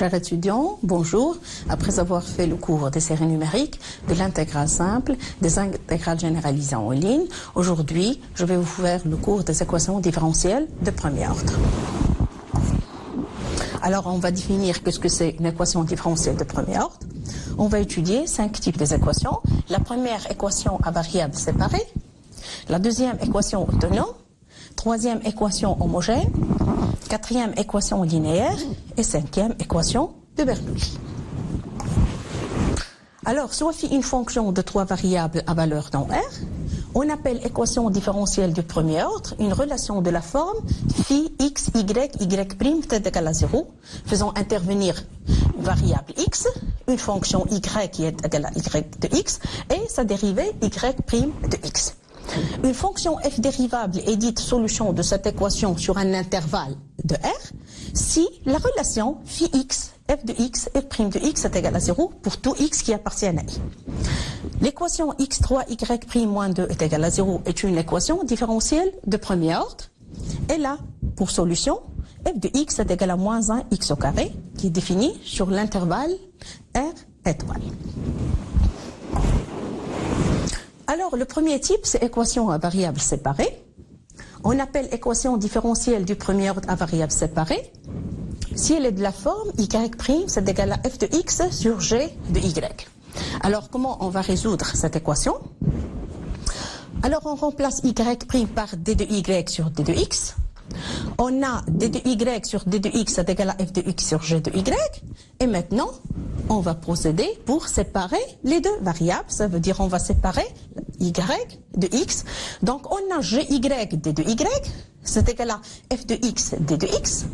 Chers étudiants, bonjour. Après avoir fait le cours des séries numériques, de l'intégrale simple, des intégrales généralisées en ligne, aujourd'hui, je vais vous faire le cours des équations différentielles de premier ordre. Alors, on va définir qu'est-ce que c'est une équation différentielle de premier ordre. On va étudier 5 types d'équations. La première équation à variables séparées, la deuxième équation autonome, troisième équation homogène, quatrième équation linéaire et cinquième équation de Bernoulli. Alors, soit une fonction de 3 variables à valeur dans R, on appelle équation différentielle du premier ordre une relation de la forme phi x, y, y' est égal à 0, faisant intervenir une variable x, une fonction y qui est égale à y de x, et sa dérivée y' de x. Une fonction f dérivable est dite solution de cette équation sur un intervalle de R si la relation phi x, f de x et prime de x est égale à 0 pour tout x qui appartient à i. L'équation x3 y' moins 2 est égale à 0 est une équation différentielle de premier ordre. Et là, pour solution, f de x est égal à moins 1 x au carré qui est défini sur l'intervalle R étoile. Alors, le premier type, c'est équation à variables séparées. On appelle équation différentielle du premier ordre à variables séparées si elle est de la forme y' c'est égal à f de x sur g de y. Alors, comment on va résoudre cette équation? Alors, on remplace y' par d de y sur d de x. On a d de y sur d de x est égal à f de x sur g de y. Et maintenant, on va procéder pour séparer les deux variables. Ça veut dire on va séparer y de x. Donc, on a gy d de y, c'est égal à f de x d de x.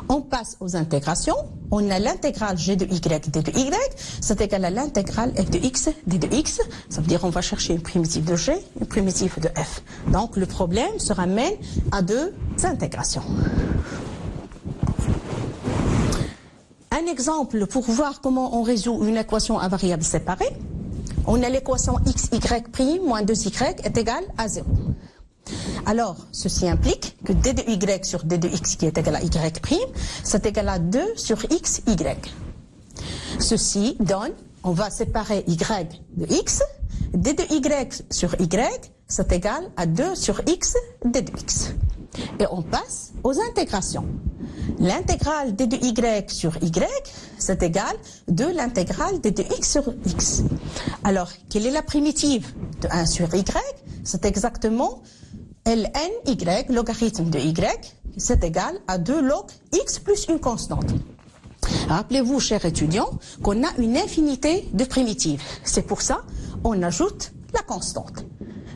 On passe aux intégrations. On a l'intégrale g de y d de y, c'est égal à l'intégrale f de x d de x. Ça veut dire on va chercher une primitive de g, une primitive de f. Donc, le problème se ramène à deux intégrations. Un exemple pour voir comment on résout une équation à variables séparées. On a l'équation x, y' moins 2y est égal à 0. Alors, ceci implique que d de y sur d de x qui est égal à y', c'est égal à 2 sur x, y. Ceci donne, on va séparer y de x, d de y sur y, c'est égal à 2 sur x, d de x. Et on passe aux intégrations. L'intégrale d de y sur y, c'est égal de l'intégrale d de x sur x. Alors, quelle est la primitive de 1 sur y? C'est exactement ln y, logarithme de y, c'est égal à 2 log x plus une constante. Rappelez-vous, chers étudiants, qu'on a une infinité de primitives. C'est pour ça on ajoute la constante.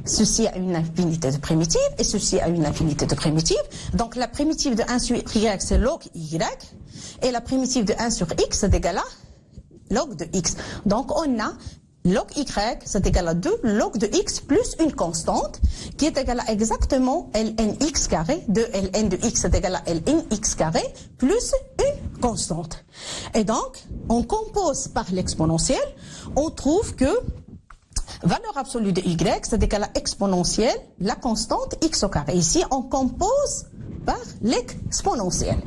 Ceci a une infinité de primitives et ceci a une infinité de primitives. Donc la primitive de 1 sur y, c'est log y. Et la primitive de 1 sur x, c'est égal à log de x. Donc on a log y, c'est égal à 2 log de x plus une constante qui est égale à exactement ln x carré. De ln de x est égal à ln x carré plus une constante. Et donc, on compose par l'exponentielle, on trouve que valeur absolue de y, c'est égal à exponentielle, la constante x au carré. Ici, on compose par l'exponentielle.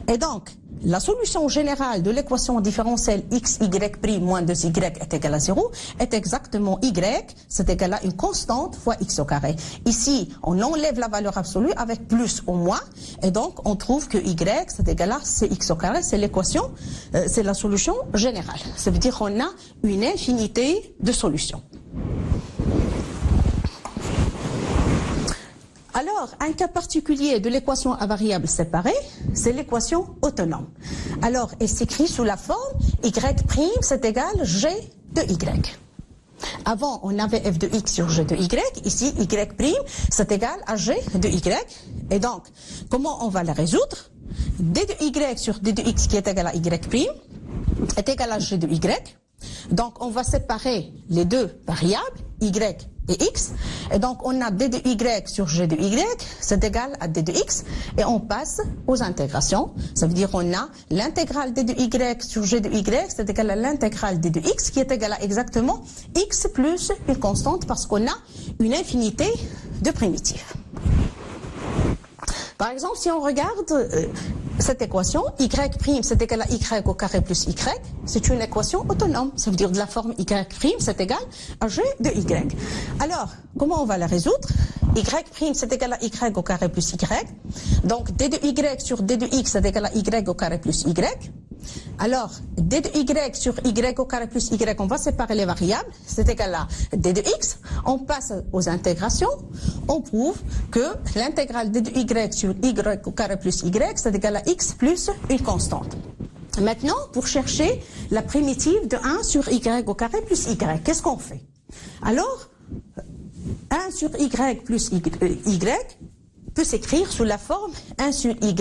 Et donc, la solution générale de l'équation différentielle x, y' moins 2y est égal à 0 est exactement y, c'est égal à une constante fois x au carré. Ici, on enlève la valeur absolue avec plus ou moins, et donc on trouve que y, c'est égal à cx au carré, c'est l'équation, c'est la solution générale. Ça veut dire qu'on a une infinité de solutions. Alors, un cas particulier de l'équation à variables séparées, c'est l'équation autonome. Alors, elle s'écrit sous la forme y', c'est égal g de y. Avant, on avait f de x sur g de y. Ici, y', c'est égal à g de y. Et donc, comment on va la résoudre? D de y sur d de x qui est égal à y' est égal à g de y. Donc, on va séparer les deux variables, y et x. Et donc, on a d de y sur g de y, c'est égal à d de x. Et on passe aux intégrations. Ça veut dire qu'on a l'intégrale d de y sur g de y, c'est égal à l'intégrale d de x, qui est égal à exactement x plus une constante, parce qu'on a une infinité de primitives. Par exemple, si on regarde cette équation, y' c'est égal à y au carré plus y, c'est une équation autonome. Ça veut dire de la forme y' c'est égal à g de y. Alors, comment on va la résoudre? Y' c'est égal à y au carré plus y. Donc, d de y sur d de x c'est égal à y au carré plus y. Alors, d de y sur y au carré plus y, on va séparer les variables, c'est égal à d de x. On passe aux intégrations, on prouve que l'intégrale d de y sur y au carré plus y, c'est égal à x plus une constante. Maintenant, pour chercher la primitive de 1 sur y au carré plus y, qu'est-ce qu'on fait? Alors, 1 sur y plus y peut s'écrire sous la forme 1 sur y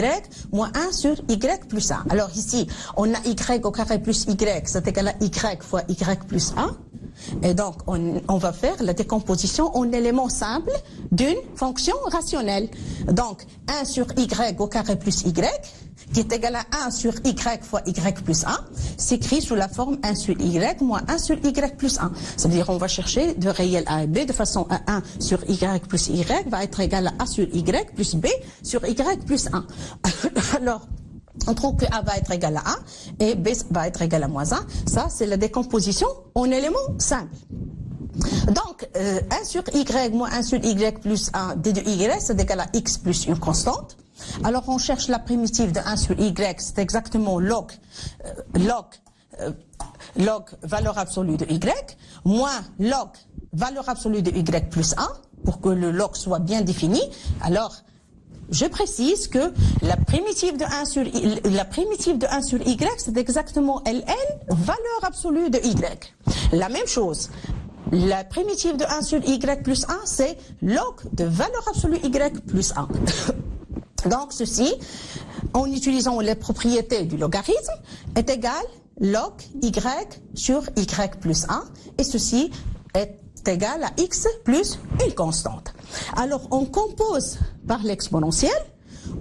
moins 1 sur y plus 1. Alors ici, on a y au carré plus y, c'est égal à y fois y plus 1. Et donc, on va faire la décomposition en éléments simples d'une fonction rationnelle. Donc, 1 sur y au carré plus y, qui est égal à 1 sur y fois y plus 1, s'écrit sous la forme 1 sur y moins 1 sur y plus 1. C'est-à-dire on va chercher de réels A et B de façon à 1 sur y plus y va être égal à A sur y plus B sur y plus 1. Alors, on trouve que A va être égal à A et B va être égal à moins 1. Ça, c'est la décomposition en éléments simples. Donc, 1 sur y moins 1 sur y plus 1 d de y, c'est égal à x plus une constante. Alors, on cherche la primitive de 1 sur y, c'est exactement log valeur absolue de y, moins log valeur absolue de y plus 1, pour que le log soit bien défini. Alors, je précise que la primitive de 1 sur y, c'est exactement ln, valeur absolue de y. La même chose, la primitive de 1 sur y plus 1, c'est log de valeur absolue y plus 1. Donc ceci, en utilisant les propriétés du logarithme, est égal log y sur y plus 1, et ceci est égal à x plus une constante. Alors on compose par l'exponentielle,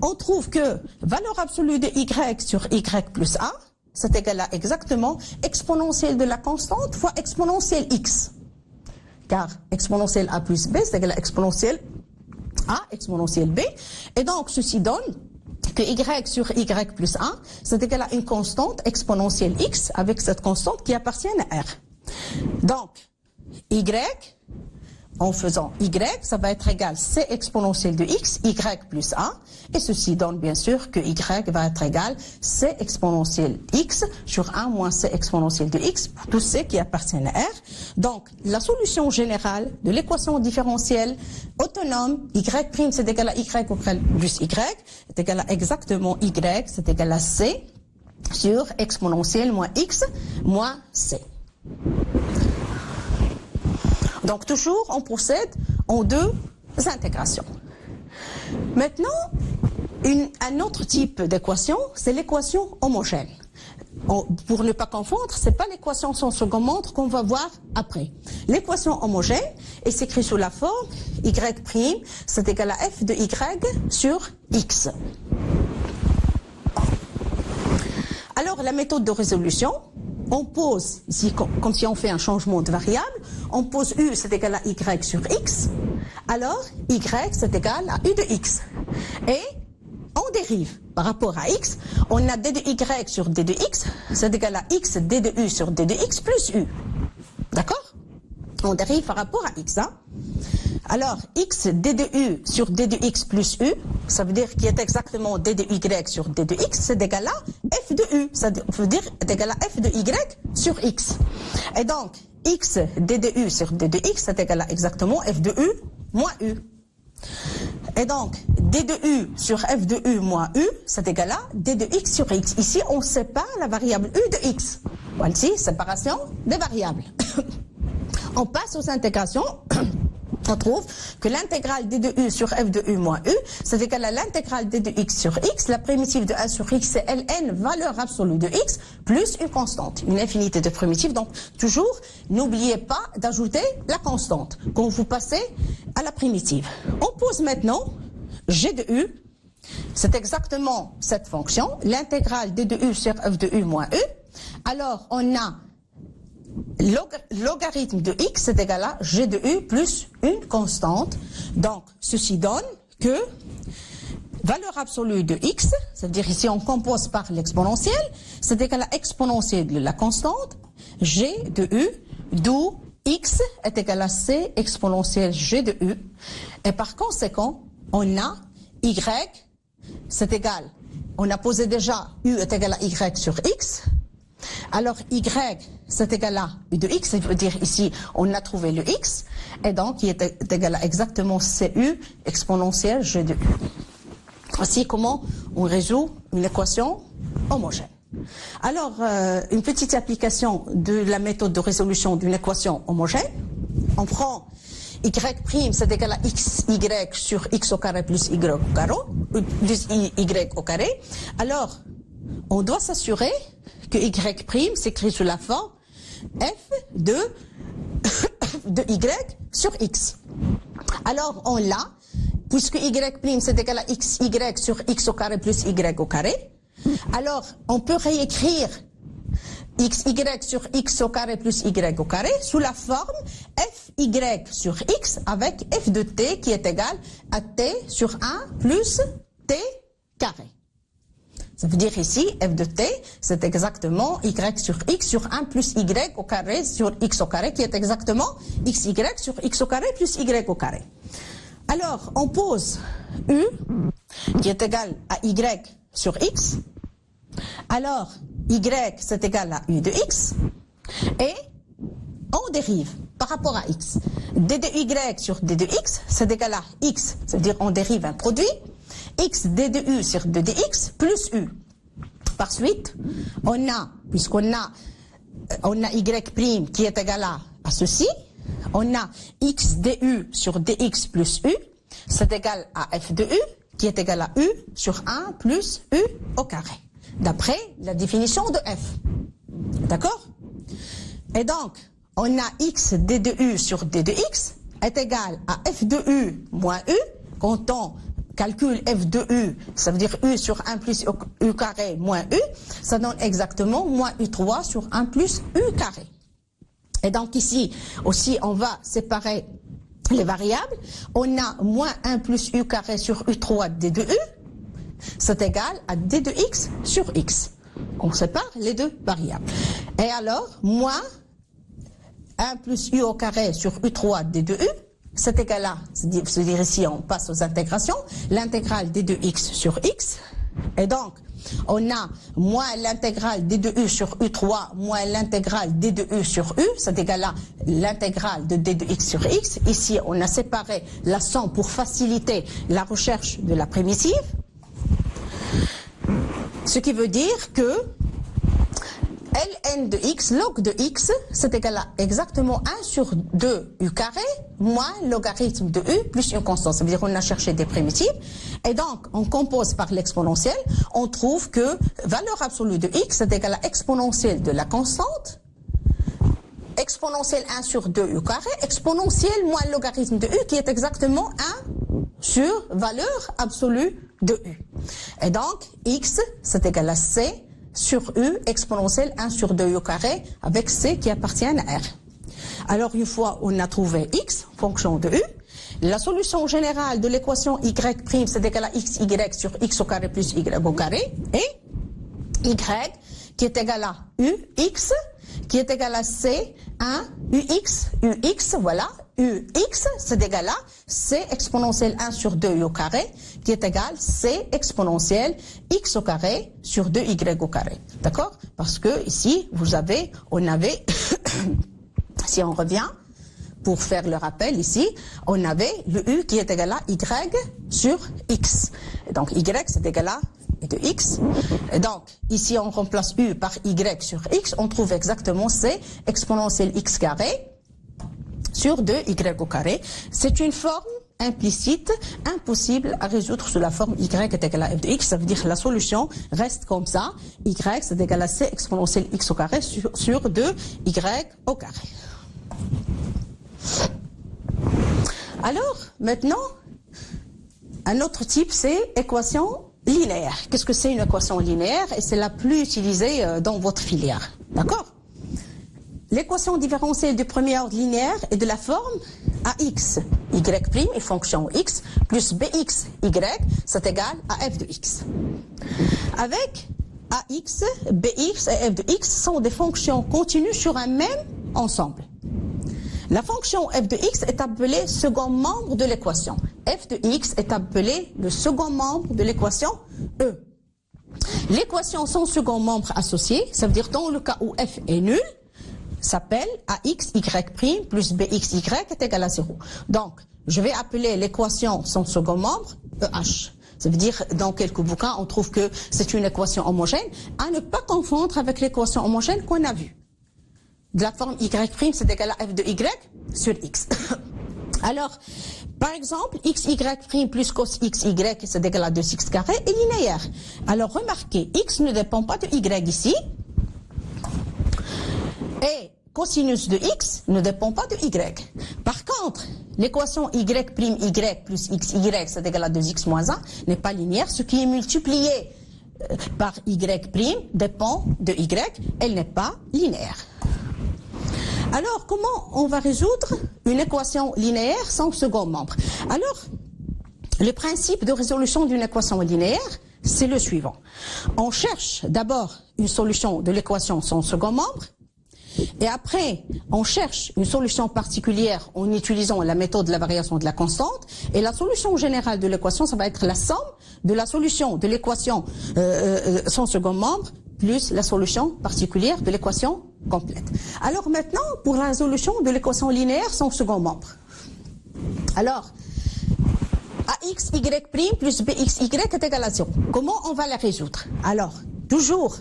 on trouve que valeur absolue de y sur y plus 1, c'est égal à exactement exponentielle de la constante fois exponentielle x. Car exponentielle a plus b, c'est égal à exponentielle a exponentielle b. Et donc ceci donne que y sur y plus 1, c'est égal à une constante exponentielle x avec cette constante qui appartient à r. Donc, y, en faisant y, ça va être égal c exponentielle de x, y plus 1, et ceci donne bien sûr que y va être égal c exponentielle x sur 1 moins c exponentielle de x pour tous c qui appartiennent à r. Donc, la solution générale de l'équation différentielle autonome, y' c'est égal à y au carré plus y, est égal à exactement y, c'est égal à c sur exponentielle moins x moins c. Donc toujours, on procède en deux intégrations. Maintenant, un autre type d'équation, c'est l'équation homogène. Pour ne pas confondre, c'est pas l'équation sans second ordre qu'on va voir après. L'équation homogène est s'écrit sous la forme y', c'est égal à f de y sur x. Alors, la méthode de résolution, on pose, ici, comme si on fait un changement de variable, on pose u, c'est égal à y sur x, alors y, c'est égal à u de x. Et on dérive par rapport à x, on a d de y sur d de x, c'est égal à x d de u sur d de x plus u. D'accord? On dérive par rapport à x. Hein? Alors, x d de u sur d de x plus u, ça veut dire qu'il est exactement d de y sur d de x, c'est égal à f de u, ça veut dire est égal à f de y sur x. Et donc, x d de u sur d de x, c'est égal à exactement f de u moins u. Et donc, d de u sur f de u moins u, c'est égal à d de x sur x. Ici, on sépare la variable u de x. Voici, séparation des variables. On passe aux intégrations. On trouve que l'intégrale d de u sur f de u moins u, c'est égal à l'intégrale d de x sur x. La primitive de 1 sur x, c'est ln, valeur absolue de x, plus une constante, une infinité de primitives. Donc, toujours, n'oubliez pas d'ajouter la constante quand vous passez à la primitive. On pose maintenant g de u. C'est exactement cette fonction, l'intégrale d de u sur f de u moins u. Alors, on a logarithme de x, c'est égal à g de u plus une constante. Donc, ceci donne que valeur absolue de x, ça veut dire ici on compose par l'exponentielle, c'est égal à exponentielle de la constante, g de u, d'où x est égal à c exponentielle g de u. Et par conséquent, on a y, c'est égal, on a posé déjà u est égal à y sur x. Alors y c'est égal à u de x, ça veut dire ici on a trouvé le x, et donc il est égal à exactement cu exponentielle g de u. Voici comment on résout une équation homogène. Alors, une petite application de la méthode de résolution d'une équation homogène. On prend y', c'est égal à xy sur x au carré plus y au carré. Alors, on doit s'assurer que y' s'écrit sous la forme f de y sur x. Alors, on l'a, puisque y' c'est égal à xy sur x au carré plus y au carré. Alors, on peut réécrire xy sur x au carré plus y au carré sous la forme fy sur x avec f de t qui est égal à t sur 1 plus t carré. Ça veut dire ici, f de t, c'est exactement y sur x sur 1 plus y au carré sur x au carré qui est exactement xy sur x au carré plus y au carré. Alors, on pose u qui est égal à y sur x. Alors, y c'est égal à u de x. Et on dérive par rapport à x. d de y sur d de x, c'est égal à x. Ça veut dire on dérive un produit. X d de u sur d de x plus u. Par suite, on a, puisqu'on a y' qui est égal à ceci, on a x du sur dx plus u, c'est égal à f de u, qui est égal à u sur 1 plus u au carré, d'après la définition de f. D'accord? Et donc, on a x d de u sur d de x est égal à f de u moins u, quand on calcule f de u, ça veut dire u sur 1 plus u carré moins u, ça donne exactement moins u3 sur 1 plus u carré. Et donc ici aussi, on va séparer les variables. On a moins 1 plus u carré sur u3 d de u, c'est égal à d de x sur x. On sépare les deux variables. Et alors, moins 1 plus u au carré sur u3 d de u, c'est égal à, c'est-à-dire ici on passe aux intégrations, l'intégrale d de x sur x, et donc on a moins l'intégrale d de u sur u3 moins l'intégrale d de u sur u, c'est égal à l'intégrale de d de x sur x. Ici on a séparé la somme pour faciliter la recherche de la primitive, ce qui veut dire que ln de x, log de x, c'est égal à exactement 1 sur 2 u carré moins logarithme de u plus une constante. Ça veut dire qu'on a cherché des primitives. Et donc, on compose par l'exponentielle. On trouve que valeur absolue de x est égal à exponentielle de la constante, exponentielle 1 sur 2 u carré, exponentielle moins logarithme de u qui est exactement 1 sur valeur absolue de u. Et donc, x, c'est égal à c sur u exponentielle 1 sur 2 u carré avec c qui appartient à r. Alors une fois on a trouvé x, fonction de u, la solution générale de l'équation y' c'est égal à xy sur x au carré plus y au carré, et y qui est égal à ux qui est égal à c 1 ux, voilà, ux c'est égal à c exponentielle 1 sur 2 u au carré qui est égal c exponentielle x au carré sur 2y au carré. D'accord? Parce que ici, on avait, si on revient, pour faire le rappel ici, on avait le u qui est égal à y sur x. Et donc y c'est égal à de x. Et donc, ici on remplace u par y sur x, on trouve exactement c exponentielle x carré sur 2y au carré. C'est une forme implicite, impossible à résoudre sous la forme y est égal à f de x. Ça veut dire que la solution reste comme ça. Y c'est égal à c exponentielle x au carré sur 2y au carré. Alors, maintenant, un autre type, c'est équation linéaire. Qu'est-ce que c'est une équation linéaire? Et c'est la plus utilisée dans votre filière. D'accord? L'équation différentielle du premier ordre linéaire est de la forme ax y' une fonction x, plus bx, y, c'est égal à f de x. Avec ax, bx et f de x sont des fonctions continues sur un même ensemble. La fonction f de x est appelée second membre de l'équation. F de x est appelé le second membre de l'équation E. L'équation sans second membre associé, ça veut dire dans le cas où f est nul, s'appelle ax, y' plus bx, y est égal à 0. Donc, je vais appeler l'équation sans second membre EH. Ça veut dire, dans quelques bouquins, on trouve que c'est une équation homogène, à ne pas confondre avec l'équation homogène qu'on a vue. De la forme y', c'est égal à f de y sur x. Alors, par exemple, xy' plus cos xy, c'est égal à 2x carré, est linéaire. Alors, remarquez, x ne dépend pas de y ici, et cosinus de x ne dépend pas de y. Par contre, l'équation y' plus xy, c'est égal à 2x moins 1, n'est pas linéaire. Ce qui est multiplié par y' dépend de y, elle n'est pas linéaire. Alors, comment on va résoudre une équation linéaire sans second membre? Alors, le principe de résolution d'une équation linéaire, c'est le suivant. On cherche d'abord une solution de l'équation sans second membre, et après, on cherche une solution particulière en utilisant la méthode de la variation de la constante, et la solution générale de l'équation, ça va être la somme de la solution de l'équation sans second membre, plus la solution particulière de l'équation complète. Alors maintenant, pour la résolution de l'équation linéaire sans second membre. Alors, ax, y' plus bx, y est égal à 0. Comment on va la résoudre? Alors, toujours,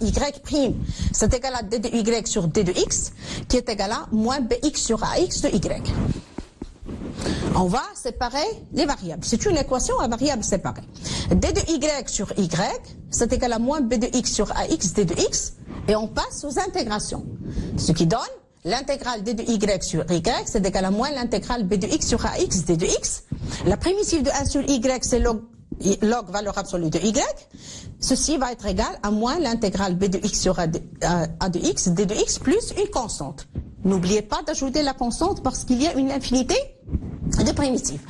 y', c'est égal à d de y sur d de x, qui est égal à moins bx sur ax de y. On va séparer les variables. C'est une équation à variables séparées. d de y sur y, c'est égal à moins b de x sur ax d de x, et on passe aux intégrations. Ce qui donne l'intégrale d de y sur y, c'est égal à moins l'intégrale b de x sur ax d de x. La primitive de 1 sur y, c'est log valeur absolue de y. Ceci va être égal à moins l'intégrale b de x sur a de x d de x plus une constante. N'oubliez pas d'ajouter la constante parce qu'il y a une infinité de primitives.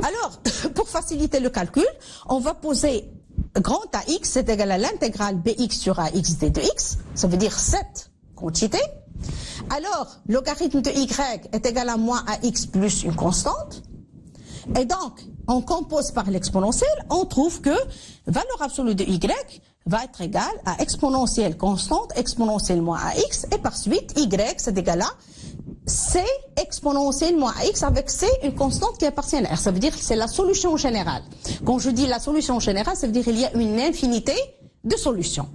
Alors, pour faciliter le calcul, on va poser grand AX est égal à l'intégrale BX sur AX d de X, ça veut dire cette quantité. Alors, logarithme de Y est égal à moins AX plus une constante. Et donc, on compose par l'exponentielle, on trouve que valeur absolue de Y va être égale à exponentielle constante, exponentielle moins AX, et par suite, Y c'est égal à C exponentielle moins AX avec C, une constante qui appartient à R. Ça veut dire que c'est la solution générale. Quand je dis la solution générale, ça veut dire qu'il y a une infinité de solutions.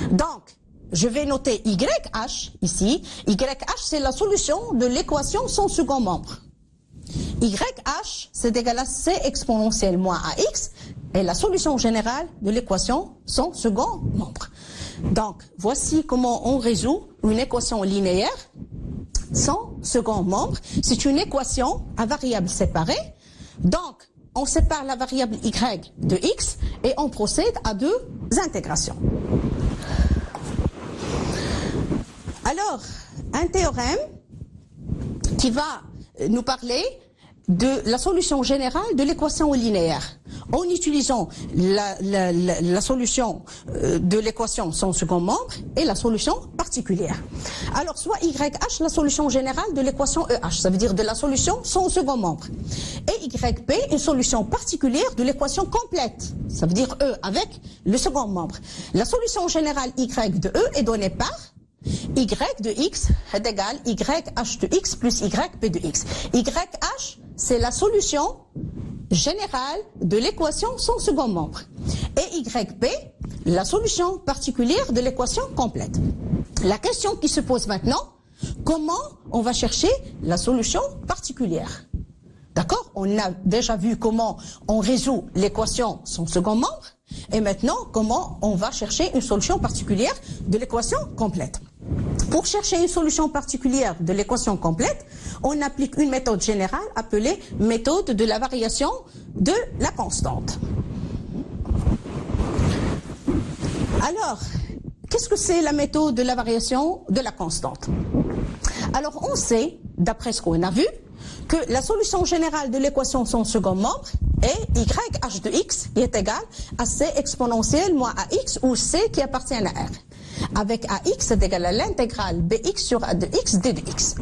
Donc, je vais noter YH ici. YH, c'est la solution de l'équation sans second membre. YH, c'est égal à C exponentielle moins AX, et la solution générale de l'équation sans second membre. Donc, voici comment on résout une équation linéaire sans second membre. C'est une équation à variables séparées. Donc, on sépare la variable y de x et on procède à deux intégrations. Alors, un théorème qui va nous parler de la solution générale de l'équation linéaire en utilisant la solution de l'équation sans second membre et la solution particulière. Alors, soit YH, la solution générale de l'équation EH, ça veut dire de la solution sans second membre. Et YP, une solution particulière de l'équation complète, ça veut dire E avec le second membre. La solution générale Y de E est donnée par Y de X est égal YH de X plus YP de X. YH, c'est la solution générale de l'équation sans second membre. Et YP, la solution particulière de l'équation complète. La question qui se pose maintenant, comment on va chercher la solution particulière? D'accord? On a déjà vu comment on résout l'équation sans second membre. Et maintenant, comment on va chercher une solution particulière de l'équation complète. Pour chercher une solution particulière de l'équation complète, on applique une méthode générale appelée méthode de la variation de la constante. Alors, qu'est-ce que c'est la méthode de la variation de la constante? Alors, on sait, d'après ce qu'on a vu, que la solution générale de l'équation sans second membre est YH de x qui est égal à C exponentielle moins AX ou C qui appartient à R. Avec AX c'est égal à l'intégrale BX sur A de x D de x.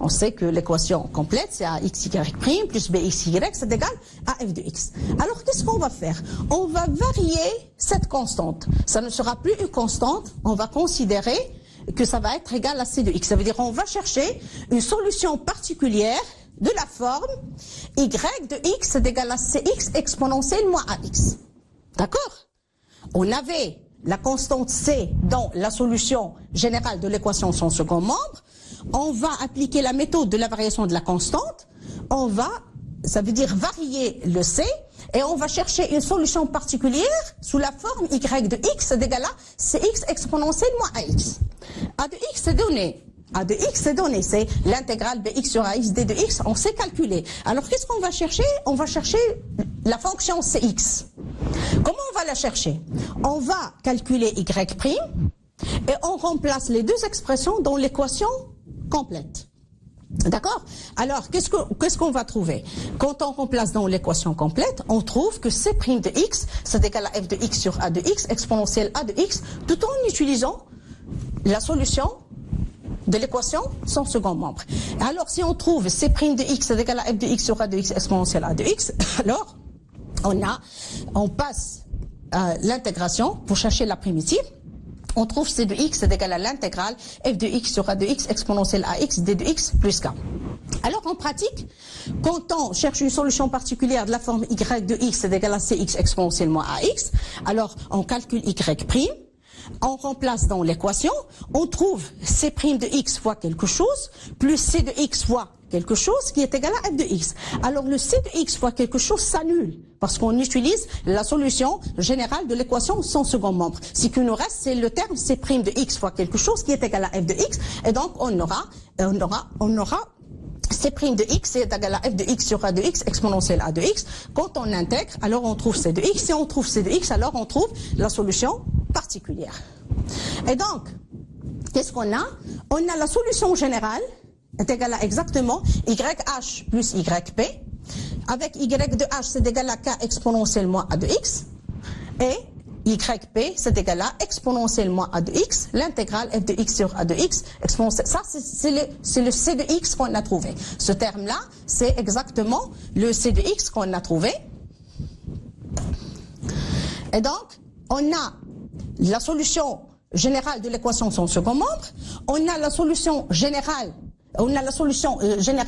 On sait que l'équation complète, c'est AXY' plus BXY, c'est égal à f de x. Alors, qu'est-ce qu'on va faire? On va varier cette constante. Ça ne sera plus une constante, on va considérer que ça va être égal à c de x. Ça veut dire qu'on va chercher une solution particulière de la forme y de x est égal à cx exponentielle moins ax. D'accord? On avait la constante c dans la solution générale de l'équation sans second membre. On va appliquer la méthode de la variation de la constante. On va, ça veut dire varier le c, et on va chercher une solution particulière sous la forme y de x est égal à cx exponentielle moins ax. A de x est donné. A de x est donné, c'est l'intégrale bx sur ax d de x, on sait calculer. Alors qu'est-ce qu'on va chercher? On va chercher la fonction cx. Comment on va la chercher? On va calculer y' et on remplace les deux expressions dans l'équation complète. D'accord? Alors, qu'est-ce qu'on va trouver? Quand on remplace dans l'équation complète, on trouve que c' de x, c'est égal à f de x sur a de x, exponentielle a de x, tout en utilisant la solution de l'équation sans second membre. Alors, si on trouve c' de x est égal à f de x sur a de x, exponentielle a de x, alors, on passe à l'intégration pour chercher la primitive. On trouve c de x est égal à l'intégrale f de x sur a de x exponentielle ax d de x plus k. Alors en pratique, quand on cherche une solution particulière de la forme y de x est égal à cx exponentielle moins ax, alors on calcule y', on remplace dans l'équation, on trouve c' de x fois quelque chose, plus c de x fois quelque chose qui est égal à f de x. Alors le c de x fois quelque chose s'annule parce qu'on utilise la solution générale de l'équation sans second membre. Ce qui nous reste, c'est le terme c' de x fois quelque chose qui est égal à f de x, et donc on aura c' de x est égal à f de x sur a de x exponentielle a de x. Quand on intègre, alors on trouve c de x. Si on trouve c de x, alors on trouve la solution particulière. Et donc, qu'est-ce qu'on a? On a la solution générale est égal à exactement YH plus YP. Avec Y de H, c'est égal à K exponentielle moins A de X. Et YP, c'est égal à exponentielle moins A de X, l'intégrale F de X sur A de X, exponentielle. Ça, c'est le C de X qu'on a trouvé. Ce terme-là, c'est exactement le C de X qu'on a trouvé. Et donc, on a la solution générale de l'équation sans second membre, on a la solution générale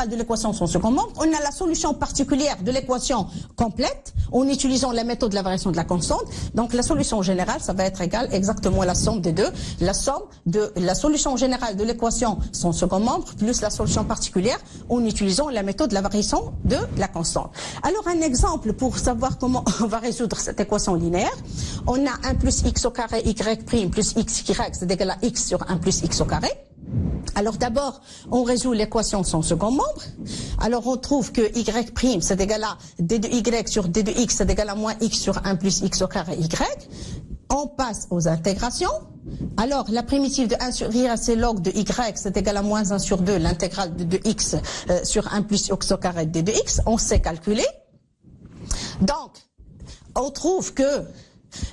de l'équation sans second membre, on a la solution particulière de l'équation complète en utilisant la méthode de la variation de la constante. Donc la solution générale, ça va être égal exactement à la somme des deux, la somme de la solution générale de l'équation sans second membre plus la solution particulière en utilisant la méthode de la variation de la constante. Alors un exemple pour savoir comment on va résoudre cette équation linéaire, on a 1 plus x au carré y' plus xy, c'est égal à x sur 1 plus x au carré. Alors d'abord, on résout l'équation sans second membre. Alors on trouve que y' c'est égal à d de y sur d de x c'est égal à moins x sur 1 plus x au carré y. On passe aux intégrations. Alors la primitive de 1 sur y c'est log de y c'est égal à moins 1 sur 2 l'intégrale de x sur 1 plus x au carré d de x. On sait calculer. Donc, on trouve que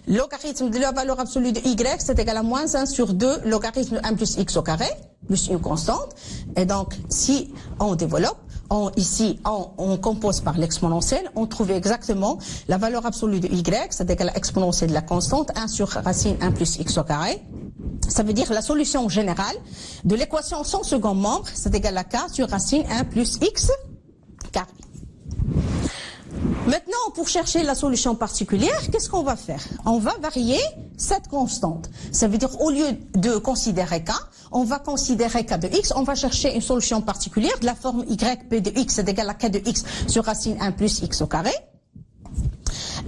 logarithme de la valeur absolue de y, c'est égal à moins 1 sur 2 logarithme de 1 plus x au carré, plus une constante. Et donc, si on développe, ici, on compose par l'exponentielle, on trouve exactement la valeur absolue de y, c'est égal à l'exponentielle de la constante, 1 sur racine 1 plus x au carré. Ça veut dire la solution générale de l'équation sans second membre, c'est égal à k sur racine 1 plus x carré. Maintenant, pour chercher la solution particulière, qu'est-ce qu'on va faire? On va varier cette constante. Ça veut dire, au lieu de considérer k, on va considérer k de x, on va chercher une solution particulière de la forme yp de x est égal à k de x sur racine 1 plus x au carré.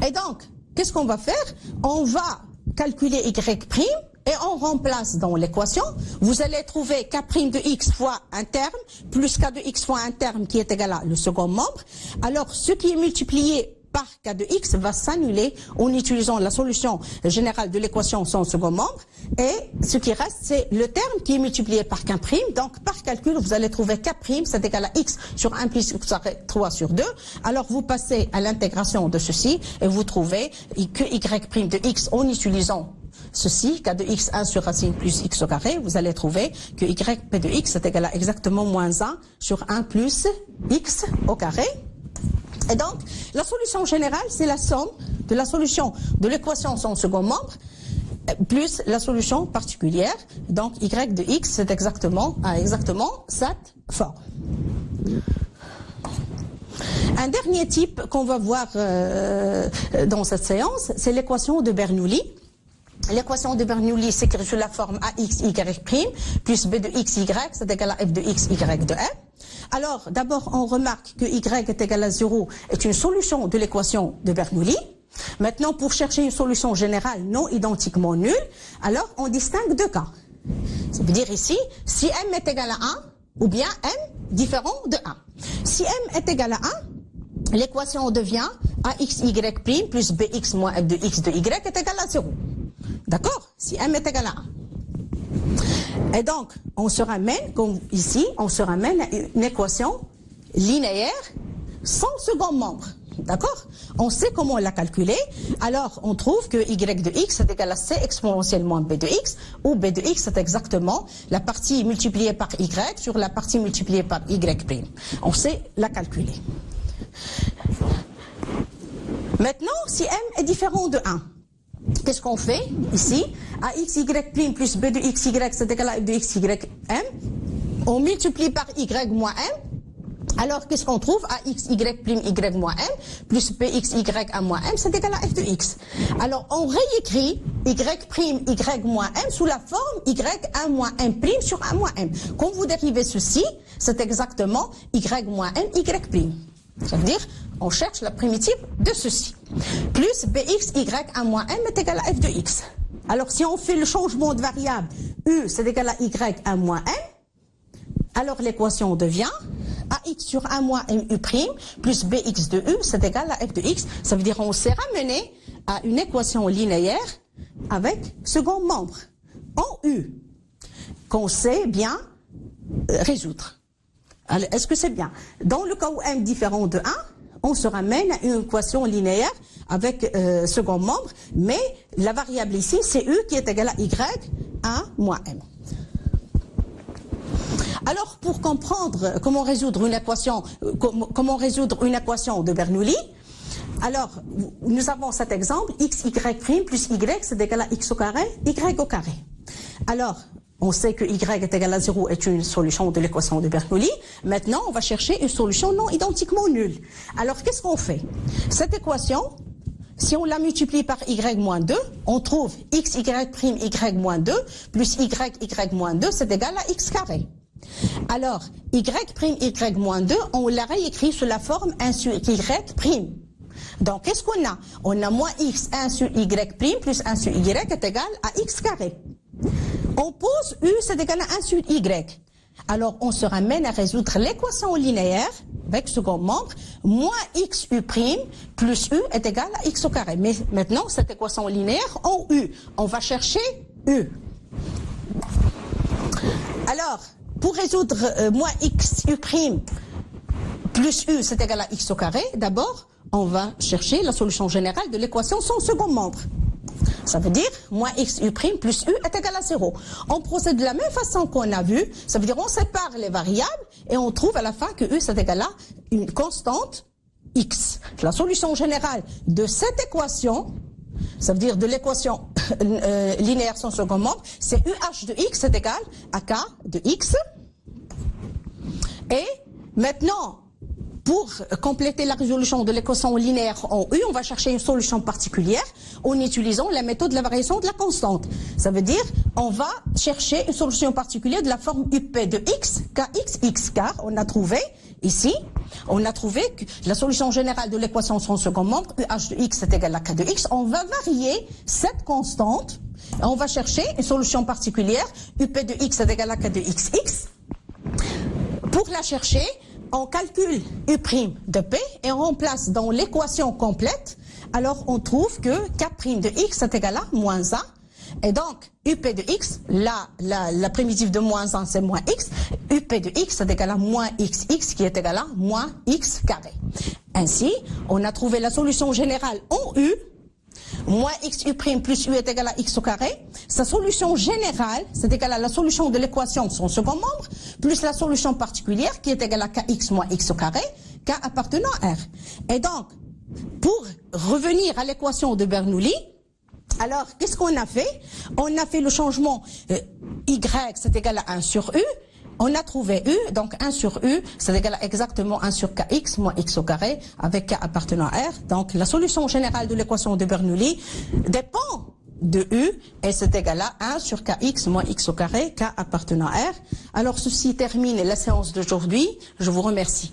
Et donc, qu'est-ce qu'on va faire? On va calculer y', et on remplace dans l'équation, vous allez trouver k' de x fois un terme, plus k de x fois un terme qui est égal à le second membre. Alors, ce qui est multiplié par k de x va s'annuler en utilisant la solution générale de l'équation sans second membre. Et ce qui reste, c'est le terme qui est multiplié par K'. Donc, par calcul, vous allez trouver K', c'est égal à X sur 1 plus X carré 3 sur 2. Alors, vous passez à l'intégration de ceci et vous trouvez que Y' de X en utilisant ceci, K de X 1 sur racine plus X au carré. Vous allez trouver que YP de X est égal à exactement moins 1 sur 1 plus X au carré. Et donc, la solution générale, c'est la somme de la solution de l'équation sans second membre plus la solution particulière. Donc, y de x, c'est exactement cette forme. Un dernier type qu'on va voir dans cette séance, c'est l'équation de Bernoulli. L'équation de Bernoulli s'écrit sous la forme ax, y' plus b de x, y, c'est égal à f de x, y de m. Alors, d'abord, on remarque que y est égal à 0 est une solution de l'équation de Bernoulli. Maintenant, pour chercher une solution générale non identiquement nulle, alors on distingue deux cas. Ça veut dire ici, si m est égal à 1, ou bien m différent de 1. Si m est égal à 1, l'équation devient ax, y' plus bx moins f de x de y est égal à 0. D'accord? Si m est égal à 1. Et donc, on se ramène, comme ici, on se ramène à une équation linéaire sans second membre. D'accord? On sait comment la calculer. Alors, on trouve que y de x est égal à c exponentiellement b de x, où b de x est exactement la partie multipliée par y sur la partie multipliée par y'. On sait la calculer. Maintenant, si m est différent de 1, qu'est-ce qu'on fait ici? Ax, y' plus b de x, y, c'est égal à f de x, y, m. On multiplie par y moins m. Alors, qu'est-ce qu'on trouve? Ax, y', y moins m, plus bx, y, a moins m, c'est égal à f de x. Alors, on réécrit y' moins m sous la forme y, 1 moins m' sur 1 moins m. Quand vous dérivez ceci, c'est exactement y moins m, y'. Ça veut dire, on cherche la primitive de ceci. Plus bx, y, 1 moins m est égal à f de x. Alors, si on fait le changement de variable, u, c'est égal à y, 1 moins m, alors l'équation devient ax sur 1 moins mu' plus bx de u, c'est égal à f de x. Ça veut dire qu'on s'est ramené à une équation linéaire avec second membre en u, qu'on sait bien résoudre. Est-ce que c'est bien? Dans le cas où m différent de 1, on se ramène à une équation linéaire avec second membre, mais la variable ici, c'est u qui est égal à y, 1 moins m. Alors, pour comprendre comment résoudre une équation de Bernoulli, alors, nous avons cet exemple, x, y' plus y, c'est égal à x au carré, y au carré. Alors, on sait que y est égal à 0 est une solution de l'équation de Bernoulli. Maintenant, on va chercher une solution non identiquement nulle. Alors, qu'est-ce qu'on fait? Cette équation, si on la multiplie par y moins 2, on trouve x, y' moins 2 plus y moins 2, c'est égal à x carré. Alors, y' moins 2, on l'a réécrit sous la forme 1 sur y'. Donc, qu'est-ce qu'on a? On a moins x 1 sur y' plus 1 sur y est égal à x carré. On pose u, c'est égal à 1 sur y. Alors, on se ramène à résoudre l'équation linéaire avec second membre, moins xu' plus u est égal à x au carré. Mais maintenant, cette équation linéaire en u, on va chercher u. Alors, pour résoudre moins xu' plus u, c'est égal à x au carré, d'abord, on va chercher la solution générale de l'équation sans second membre. Ça veut dire, moins xu' plus u est égal à 0. On procède de la même façon qu'on a vu, ça veut dire on sépare les variables et on trouve à la fin que u c'est égal à une constante x. La solution générale de cette équation, ça veut dire de l'équation linéaire sans second membre, c'est UH de x est égal à K de x. Et maintenant, pour compléter la résolution de l'équation linéaire en U, on va chercher une solution particulière en utilisant la méthode de la variation de la constante. Ça veut dire, on va chercher une solution particulière de la forme UP de x, kx, car on a trouvé ici, on a trouvé que la solution générale de l'équation sans second membre, UH de x est égal à K de x. On va varier cette constante et on va chercher une solution particulière, UP de x est égal à K de xx. Pour la chercher, on calcule U' de P et on remplace dans l'équation complète. Alors, on trouve que K' de X est égal à moins 1. Et donc, UP de x, la primitive de moins 1, c'est moins x. UP de x est égal à moins xx, qui est égal à moins x carré. Ainsi, on a trouvé la solution générale en u. Moins xu' plus u est égal à x au carré. Sa solution générale, c'est égal à la solution de l'équation de son second membre, plus la solution particulière, qui est égale à kx moins x au carré, k appartenant à R. Et donc, pour revenir à l'équation de Bernoulli, alors, qu'est-ce qu'on a fait? On a fait le changement y, c'est égal à 1 sur u. On a trouvé u, donc 1 sur u, c'est égal à exactement 1 sur kx moins x au carré, avec k appartenant à R. Donc, la solution générale de l'équation de Bernoulli dépend de u, et c'est égal à 1 sur kx moins x au carré, k appartenant à R. Alors, ceci termine la séance d'aujourd'hui. Je vous remercie.